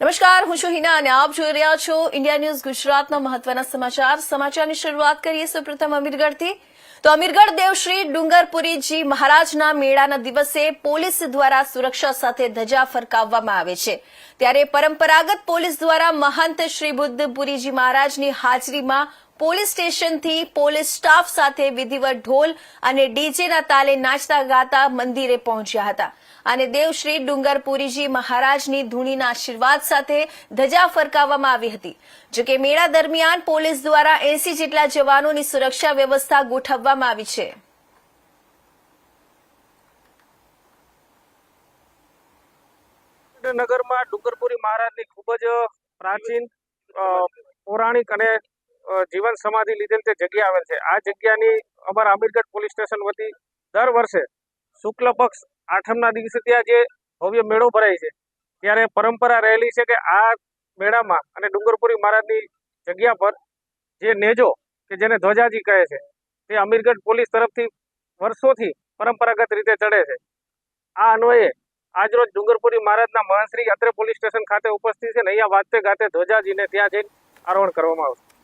નમસ્કાર, હું છું હિના અને આપ જોઈ રહ્યા છો ઇન્ડિયા ન્યૂઝ ગુજરાતના મહત્વના સમાચારની શરૂઆત કરીએ સૌપ્રથમ અમીરગઢથી। તો અમીરગઢ દેવશ્રી ડુંગરપુરીજી મહારાજના મેળાના દિવસે પોલીસ દ્વારા સુરક્ષા સાથે ધજા ફરકાવવામાં આવે છે। ત્યારે પરંપરાગત પોલીસ દ્વારા મહંત શ્રી બુદ્ધપુરીજી મહારાજની હાજરીમાં પોલીસ સ્ટેશનથી પોલીસ સ્ટાફ સાથે વિધિવત ઢોલ અને ડીજેના તાલે નાચતા ગાતા મંદિરે પહોંચ્યા હતા અને દેવશ્રી ડુંગરપુરીજી મહારાજની ધૂણીના આશીર્વાદ સાથે ધજા ફરકાવવામાં આવી હતી। જો કે મેળા દરમિયાન પોલીસ દ્વારા 80 જેટલા જવાનોની સુરક્ષા વ્યવસ્થા ગોઠવવામાં આવી છે। નગરમાં ડુંગરપુરી મહારાજની ખૂબ જ પ્રાચીન પૌરાણિક અને જીવન સમાધિ લીધેલ તે જગ્યા આવેલ છે। આ જગ્યાની અમારા અમીરગઢ પોલીસ સ્ટેશન વતી દર વર્ષે શુક્લ પક્ષ 8મના દિવસે ત્યાં જે ભવ્ય મેળો ભરાય છે, ત્યારે પરંપરા રહેલી છે કે આ મેળામાં અને ડુંગરપુરી મહારાજની જગ્યા પર જે નેજો કે જેને ધ્વજાજી કહે છે, તે અમીરગઢ પોલીસ તરફથી વર્ષોથી પરંપરાગત રીતે ચડે છે। આ અન્વયે આજરોજ ડુંગરપુરી મહારાજના મહંતશ્રી અત્રે પોલીસ સ્ટેશન ખાતે ઉપસ્થિત છે ને અહીંયા વાજતે ગાતે ધ્વજાજીને ત્યાં જઈને આરોહણ કરવામાં આવશે।